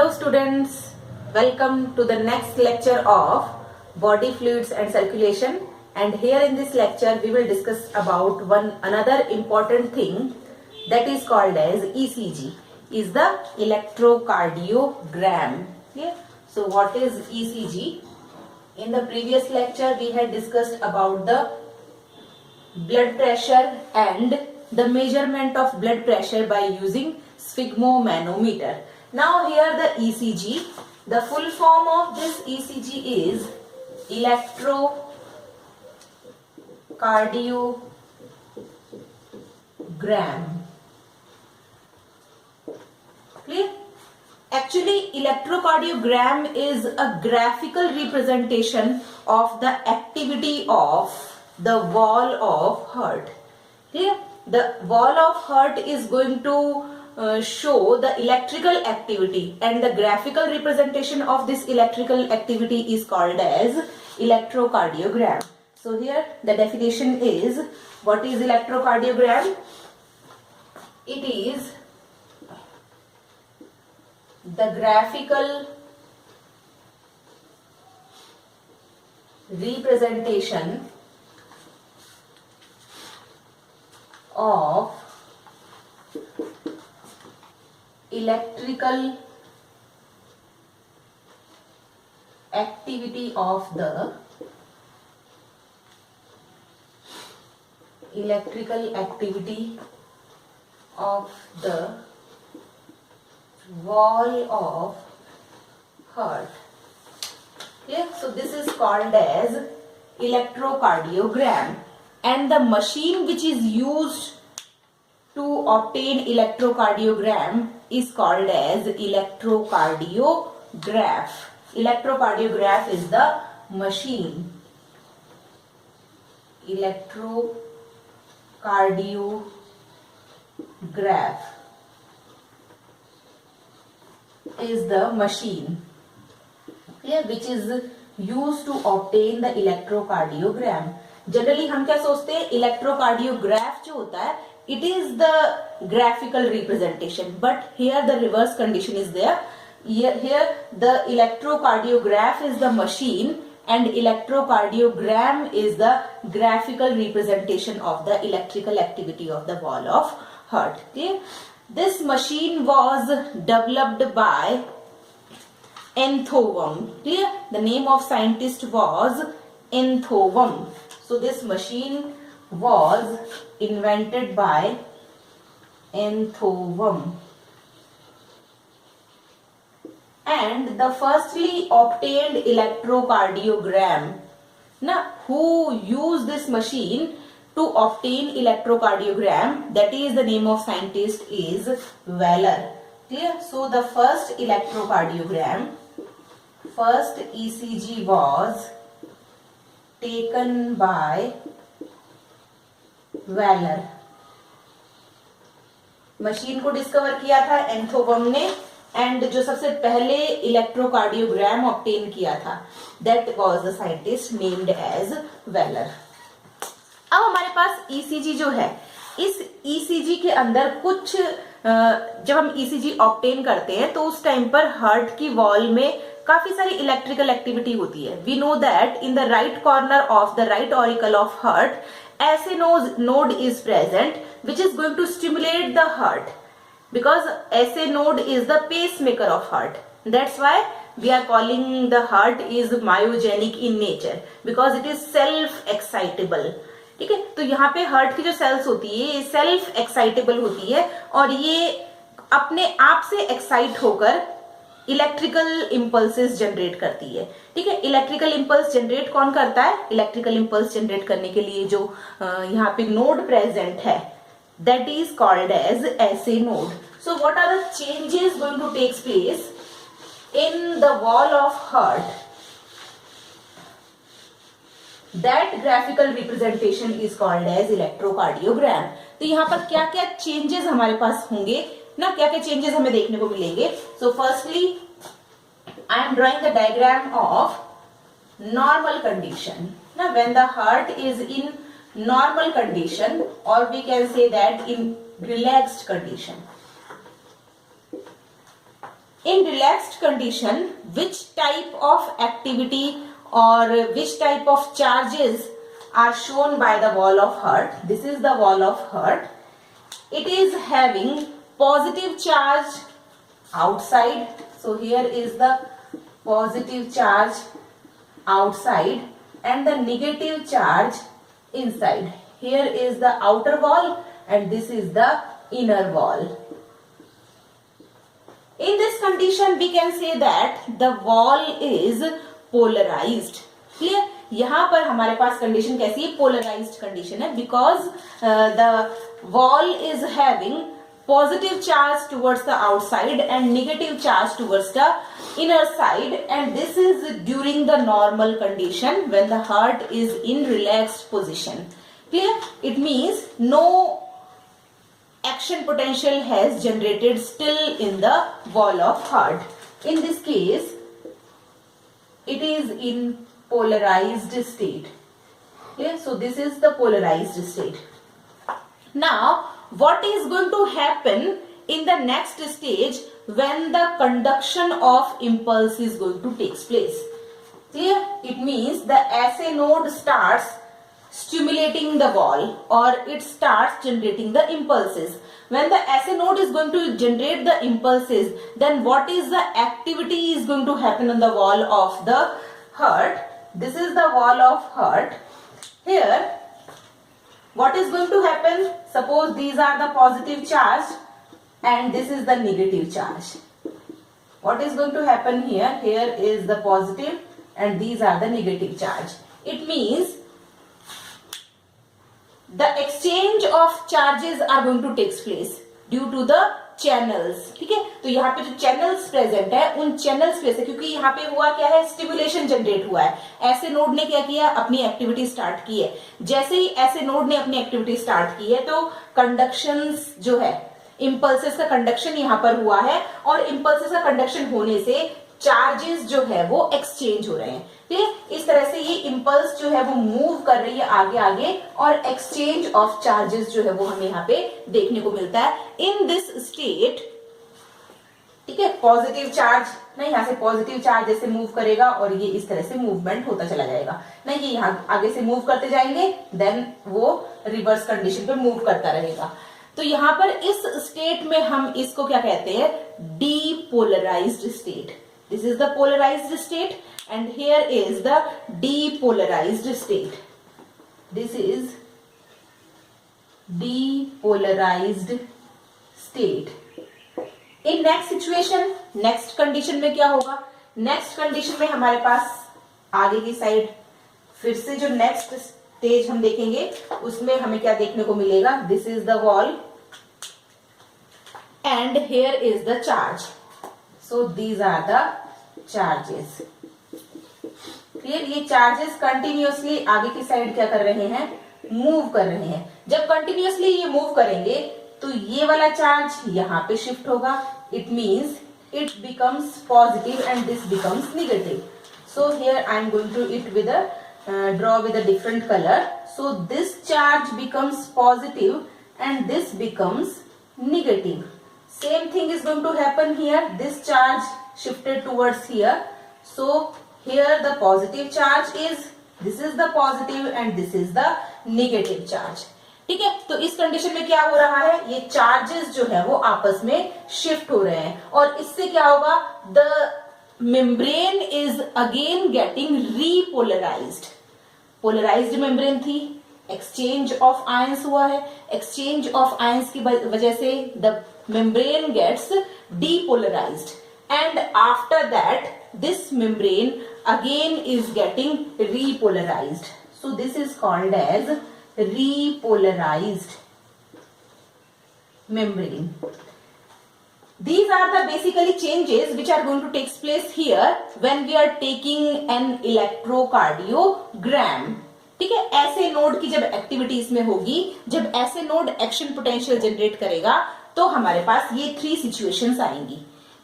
Hello students, welcome to the next lecture of body fluids and circulation, and here in this lecture we will discuss about another important thing that is called as ECG, is the electrocardiogram. Okay? So what is ECG? In the previous lecture we had discussed about the blood pressure and the measurement of blood pressure by using sphygmomanometer. Now here the ECG, the full form of this ECG is electrocardiogram. Clear? Actually, electrocardiogram is a graphical representation of the activity of the wall of heart. Clear? The wall of heart is going to show the electrical activity, and the graphical representation of this electrical activity is called as electrocardiogram. So here the definition is, what is electrocardiogram? It is the graphical representation of electrical activity of the wall of heart. Okay, so this is called as electrocardiogram, and the machine which is used to obtain electrocardiogram is called as electrocardiograph. Electrocardiograph is the machine. Electrocardiograph is the machine, which is used to obtain the electrocardiogram. Generally हम क्या सोचते हैं, electrocardiograph जो होता है, it is the graphical representation, but here the reverse condition is there. Here the electrocardiograph is the machine and electrocardiogram is the graphical representation of the electrical activity of the wall of heart. Okay? This machine was developed by Enthovom. Clear? The name of scientist was Enthovom. So this machine was invented by Enthovom, and the firstly obtained electrocardiogram. Now, who used this machine to obtain electrocardiogram, that is the name of scientist is Weller. Clear? So the first electrocardiogram, first ECG was taken by Waller. Machine को discover किया था एंथोवम ने, and जो सबसे पहले electrocardiogram obtain किया था, that was the scientist named as Waller. अब हमारे पास ईसीजी जो है, इस ईसीजी के अंदर कुछ जब हम ईसीजी ऑब्टेन करते हैं तो उस टाइम पर हार्ट की वॉल में काफी सारी इलेक्ट्रिकल एक्टिविटी होती है. We know that in the right corner of the right auricle of heart SA node is present, which is going to stimulate the heart, because SA node is the pacemaker of heart. That's why we are calling the heart is myogenic in nature, because it is self excitable. ठीक है, तो यहाँ पे heart की जो sales होती है ये सेल्फ एक्साइटेबल होती है और ये अपने आप से एक्साइट होकर इलेक्ट्रिकल इंपल्सेस जनरेट करती है. ठीक है, इलेक्ट्रिकल इंपल्स जनरेट कौन करता है? इलेक्ट्रिकल इंपल्स जनरेट करने के लिए जो यहाँ पे नोड प्रेजेंट है, that is called as SA node. So what are the changes going to take place in the wall of heart? That graphical representation is called as electrocardiogram. तो यहाँ पर क्या क्या चेंजेस हमारे पास होंगे ना, क्या क्या चेंजेस हमें देखने को मिलेंगे? So firstly I am drawing the diagram of normal condition. Now when the heart is in normal condition, or we can say that in relaxed condition. In relaxed condition, which type of activity or which type of charges are shown by the wall of heart? This is the wall of heart. It is having positive charge outside. So here is the positive charge outside and the negative charge inside. Here is the outer wall and this is the inner wall. In this condition we can say that the wall is polarized. Clear? यहाँ पर हमारे पास condition कैसी है? Polarised condition है, because the wall is having positive charge towards the outside and negative charge towards the inner side, and this is during the normal condition when the heart is in relaxed position. Clear? It means no action potential has generated still in the wall of heart. In this case, it is in polarized state. Clear? So this is the polarized state. Now, what is going to happen in the next stage when the conduction of impulse is going to take place? Clear? It means the SA node starts stimulating the wall, or it starts generating the impulses. When the SA node is going to generate the impulses, then what is the activity is going to happen on the wall of the heart? This is the wall of heart. Here, what is going to happen? Suppose these are the positive charge and this is the negative charge. What is going to happen here? Here is the positive and these are the negative charge. It means the exchange of charges are going to take place due to the channels. ठीक है, तो यहाँ पे जो channels present है उन channels पे से, क्योंकि यहाँ पे हुआ क्या है, स्टिमुलेशन जनरेट हुआ है. ऐसे नोड ने क्या किया, अपनी एक्टिविटी स्टार्ट की है. जैसे ही ऐसे नोड ने अपनी एक्टिविटी स्टार्ट की है तो कंडक्शंस जो है, इंपल्सेस का कंडक्शन यहाँ पर हुआ है, और इंपल्सेस का कंडक्शन होने से चार्जेस जो है वो एक्सचेंज हो रहे हैं. ठीक है, इस तरह से ये इंपल्स जो है वो मूव कर रही है आगे आगे, और एक्सचेंज ऑफ चार्जेस जो है वो हमें यहाँ पे देखने को मिलता है. इन दिस स्टेट, ठीक है, पॉजिटिव चार्ज नहीं, यहाँ से पॉजिटिव चार्ज जैसे मूव करेगा और ये इस तरह से मूवमेंट होता चला जाएगा. नहीं, ये यहाँ आगे से मूव करते जाएंगे, देन वो रिवर्स कंडीशन पे मूव करता रहेगा. तो यहाँ पर इस स्टेट में हम इसको क्या कहते हैं, depolarised state. This is the polarized state and here is the depolarized state. This is depolarized state. In next situation, next condition में क्या होगा? Next condition में हमारे पास आगे की साइड फिर से जो next stage हम देखेंगे उसमें हमें क्या देखने को मिलेगा? This is the wall and here is the charge. So these are the charges. Clear? ये चार्जेस कंटिन्यूअसली आगे की साइड क्या कर रहे हैं, मूव कर रहे हैं. जब कंटिन्यूअसली ये मूव करेंगे तो ये वाला चार्ज यहाँ पे शिफ्ट होगा. It means it becomes positive and this becomes negative. So here I am going to it with draw with a different color. So this charge becomes positive and this becomes negative. Same thing is going to happen here. This charge shifted towards here. So here the positive charge is, this is the positive and this is the negative charge. ठीक है, तो इस condition में क्या हो रहा है, ये चार्जेस जो है वो आपस में शिफ्ट हो रहे हैं, और इससे क्या होगा, the membrane is again getting repolarised. Polarised membrane थी, एक्सचेंज ऑफ आयंस हुआ है, एक्सचेंज ऑफ आयंस की वजह से the membrane gets depolarized, and after that this membrane again is getting repolarized. So this is called as repolarized membrane. These are the basically changes which are going to take place here when we are taking an electrocardiogram. ठीक है, ऐसे node की जब activity इसमें होगी, जब ऐसे node action potential generate करेगा तो हमारे पास ये 3 सिचुएशंस आएंगी.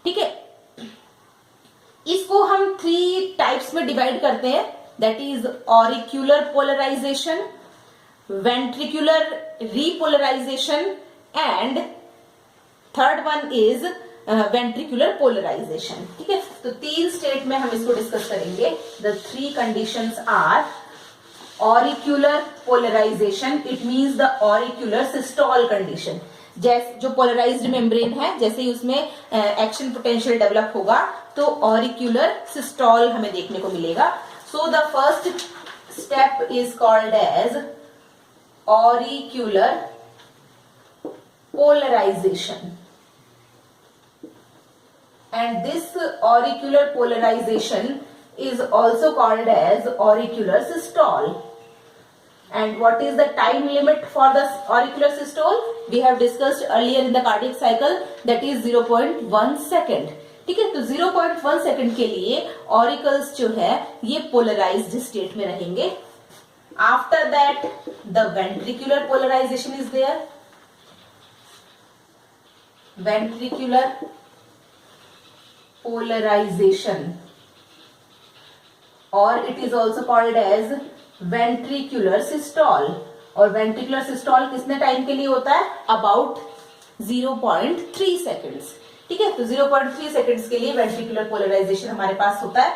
ठीक है, इसको हम 3 टाइप्स में डिवाइड करते हैं. That is auricular polarisation, ventricular repolarisation, and third one is ventricular polarisation. ठीक है, तो 3 स्टेट में हम इसको डिस्कस करेंगे। The 3 conditions are auricular polarisation, it means the auricular systole condition. जैसे जो पोलराइज्ड मेम्ब्रेन है, जैसे ही उसमें एक्शन पोटेंशियल डेवलप होगा तो ऑरिक्यूलर सिस्टोल हमें देखने को मिलेगा। So the first step is called as auricular polarization, and this auricular polarization is also called as auricular systole. And what is the time limit for the auricular systole? We have discussed earlier in the cardiac cycle, that is 0.1 second. ठीक है, तो 0.1 second के लिए auricles जो है ये polarised state में रहेंगे। After that the ventricular polarization is there, ventricular polarization, or it is also called as ventricular systole। और ventricular systole कितने टाइम के लिए होता है? About 0.3 seconds. ठीक है, तो 0.3 सेकेंड्स के लिए ventricular polarization हमारे पास होता है।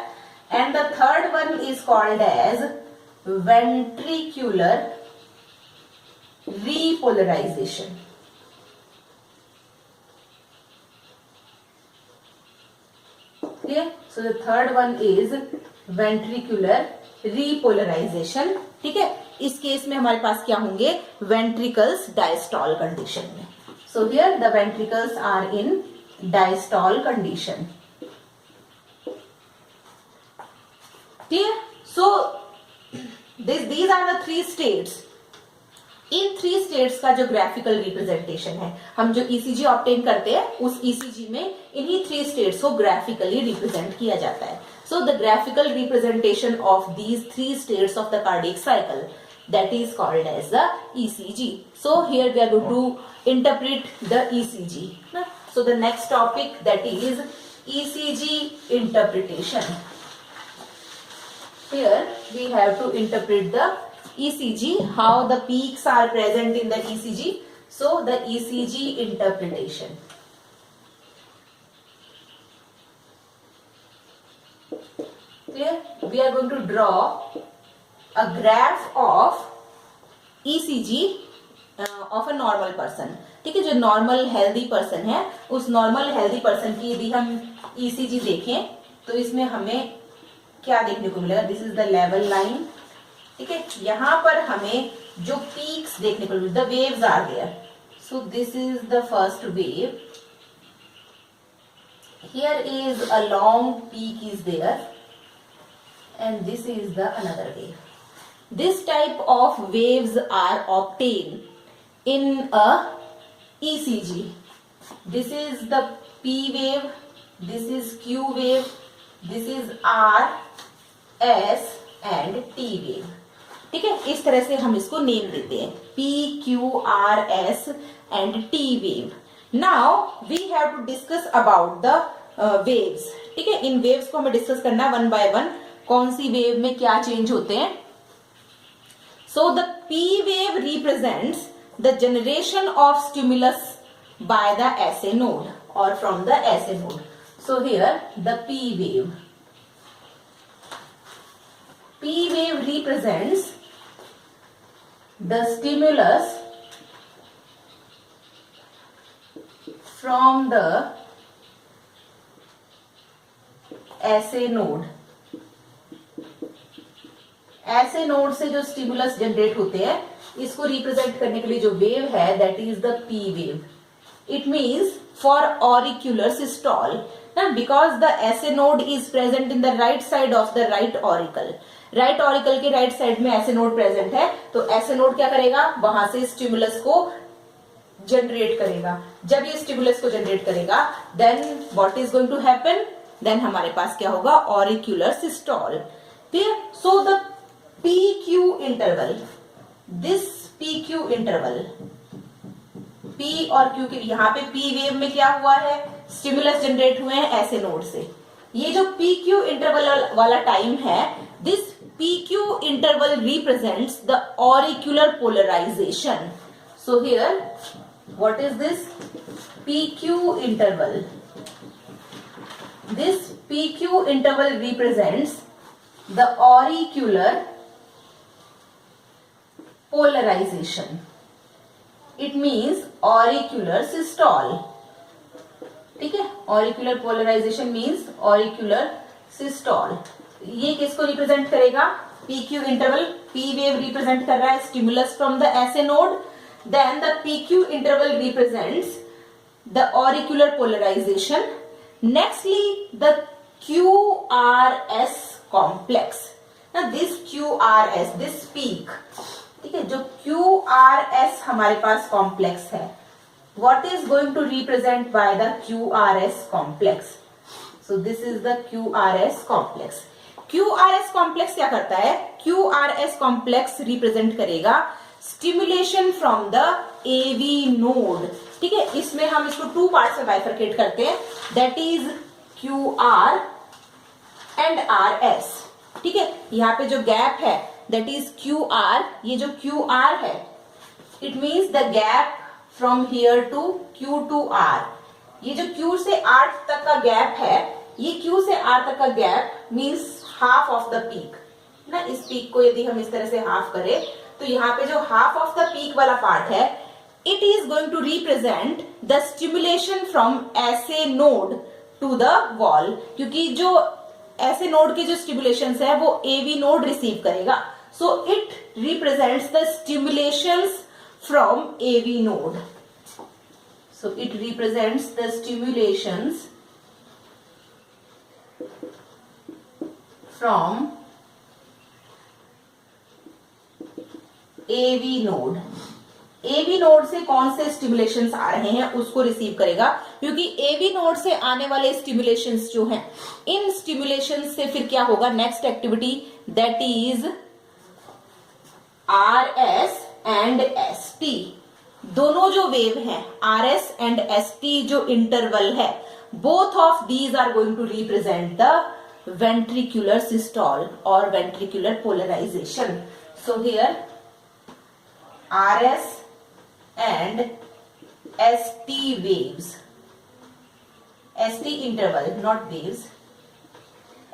And the third one is called as ventricular repolarization। Okay, so the third one is ventricular repolarization। ठीक है, इस केस में हमारे पास क्या होंगे? वेंट्रिकल्स डायस्टॉल कंडीशन में। So here the ventricles are in diastole condition. ठीक है, so these are the 3 states। इन 3 स्टेट्स का जो ग्राफिकल रिप्रेजेंटेशन है, हम जो ईसीजी ऑब्टेन करते हैं उस ईसीजी में इन्हीं 3 स्टेट्स को ग्राफिकली रिप्रेजेंट किया जाता है। So the graphical representation of these 3 states of the cardiac cycle, that is called as the ECG. So here we are going to interpret the ECG. So the next topic that is ECG interpretation. Here we have to interpret the ECG, how the peaks are present in the ECG. So the ECG interpretation. Clear? We are going to draw a graph of ECG of a normal person. ठीक है, जो normal healthy person है, उस normal healthy person की यदि हम ECG देखें तो इसमें हमें क्या देखने को मिलेगा? This is the level line. ठीक है, यहां पर हमें जो पीक्स देखने को मिलेगा, the waves are there. So this is the first wave, here is a long peak is there, and this is the another wave. This type of waves are obtain in a ECG। This is the P wave, this is Q wave, this is R, S and T wave. ठीक है, इस तरह से हम इसको name देते हैं, P, Q, R, S and T wave. Now we have to discuss about the waves. ठीक है, इन वेव्स को हमें डिस्कस करना वन बाय वन, कौन सी वेव में क्या चेंज होते हैं। So the P wave represents the generation of stimulus by the SA node और from the SA node। So here the P wave. P wave represents the stimulus from the SA node। SA node से जो stimulus generate होते हैं, इसको represent करने के लिए जो वेव है that is the P wave। It means for auricular systole, because the SA node is present in the right side of the right auricle। Right auricle के राइट साइड में SA node प्रेजेंट है, तो SA node क्या करेगा? वहां से stimulus को generate करेगा। जब ये स्टिमुलस को जनरेट करेगा, then what is going to happen? Then हमारे पास क्या होगा? Auricular systole. Clear? So the PQ interval, this PQ interval, P और Q के, यहाँ पे P वेव में क्या हुआ है? स्टिमुलस जनरेट हुए हैं SA नोड से। ये जो PQ इंटरवल वाला टाइम है, this PQ interval represents the auricular polarisation. So here what is this? PQ interval This PQ interval represents the auricular polarization. It means auricular systole. ठीक है, auricular polarization means auricular systole. ये किसको represent करेगा? PQ interval. P wave represent कर रहा है stimulus from the SA node. Then the PQ interval represents the auricular polarization. Nextly, the QRS complex. Now this QRS, this peak, ठीक है, जो QRS हमारे पास कॉम्प्लेक्स है, what is going to represent by the QRS complex? So this is the QRS complex. QRS complex क्या करता है? QRS complex represent करेगा stimulation from the AV node. ठीक है, इसमें हम इसको टू पार्ट में बाइफरकेट करते हैं, that is QR and RS. ठीक है, यहाँ पे जो गैप है that is QR, ये जो QR है it means the gap from here to Q to R. ये जो Q से R तक का गैप है, ये Q से R तक का gap means half of the peak ना. इस पीक को यदि हम इस तरह से हाफ करें तो यहाँ पे जो हाफ ऑफ द पीक वाला पार्ट है, it is going to represent the stimulation from SA node to the wall. क्योंकि जो SA node के जो stimulations है वो AV node receive करेगा. So it represents the stimulations from AV node. So it represents the stimulations from AV node. AV node से कौन से स्टिमुलेशंस आ रहे हैं उसको रिसीव करेगा, क्योंकि AV नोड से आने वाले स्टिमुलेशंस जो हैं, इन स्टिमुलेशंस से फिर क्या होगा? Next activity that is RS and ST. दोनों जो वेव हैं RS एंड ST जो इंटरवल है, both of these are going to represent the ventricular systole or ventricular polarization. So here RS and ST waves, ST interval, not waves,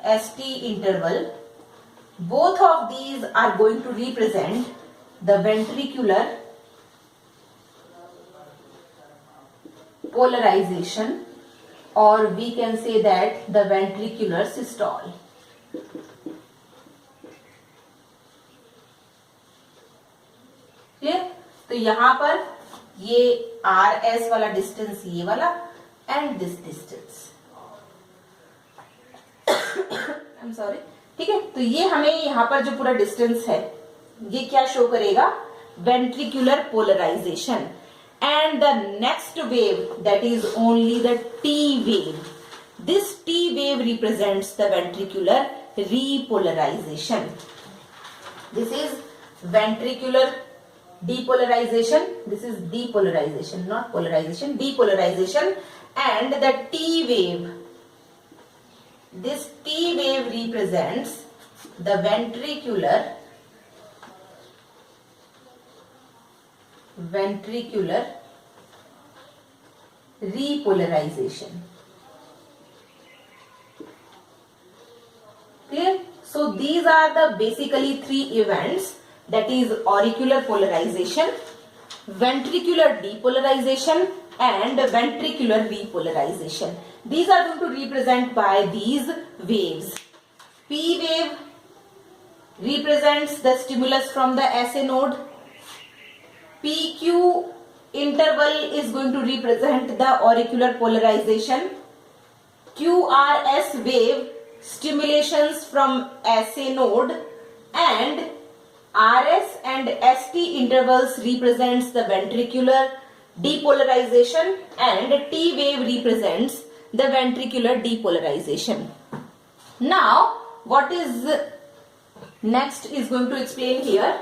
ST interval, both of these are going to represent the ventricular polarization, or we can say that the ventricular systole. Clear? तो यहां पर ये RS वाला distance, ये वाला, and this distance, I am sorry, ठीक है. तो ये हमें यहां पर जो पूरा डिस्टेंस है ये क्या शो करेगा? Ventricular polarization. And the next wave that is only the T wave. This T wave represents the ventricular repolarization. This is ventricular depolarization, this is depolarization, not polarization, depolarization. And the T wave, this T wave represents the ventricular repolarization. Clear? So these are the basically three events, that is auricular polarization, ventricular depolarization and ventricular repolarization. These are going to represent by these waves. P wave represents the stimulus from the SA node. PQ interval is going to represent the auricular polarization. QRS wave stimulations from SA node, and RS and ST intervals represents the ventricular depolarization, and T wave represents the ventricular depolarization. Now what is next is going to explain here.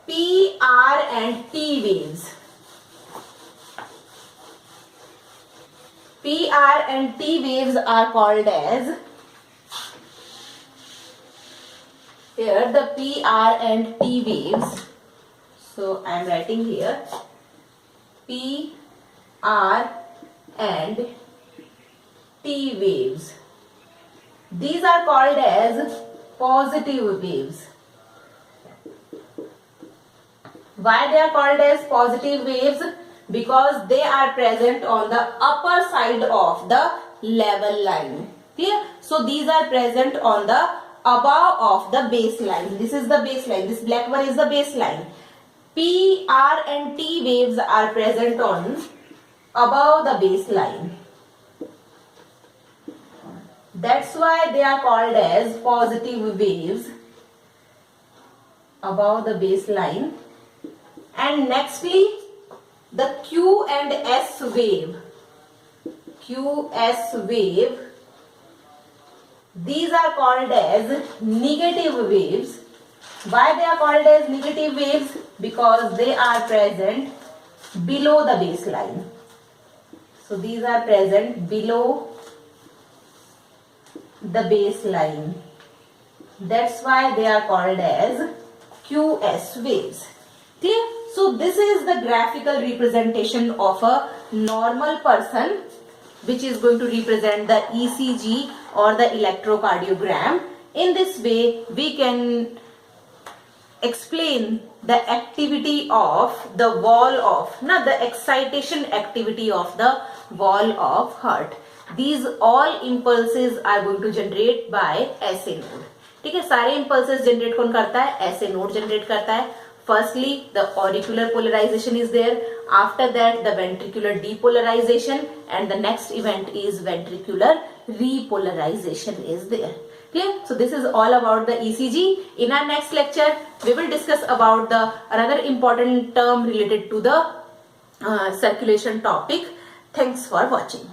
P, R and T waves. P, R and T waves are called as, here the P, R and T waves. So I am writing here P, R and T waves. These are called as positive waves. Why they are called as positive waves? Because they are present on the upper side of the level line. Clear? So these are present on the above of the baseline. This is the baseline. This black one is the baseline. P, R and T waves are present on above the baseline. That's why they are called as positive waves above the baseline. And nextly, the Q and S wave. QS wave. These are called as negative waves. Why they are called as negative waves? Because they are present below the baseline. So these are present below the baseline. That's why they are called as QS waves. Clear? So this is the graphical representation of a normal person, which is going to represent the ECG or the electrocardiogram. In this way, we can explain the activity of the wall of, the excitation activity of the wall of heart. These all impulses are going to generate by SA node. ठीक है, सारे impulses generate कौन करता है? SA node generate करता है. Firstly, the auricular polarization is there. After that, the ventricular depolarization, and the next event is ventricular repolarization is there. Clear? So this is all about the ECG. In our next lecture, we will discuss about the another important term related to the circulation topic. Thanks for watching.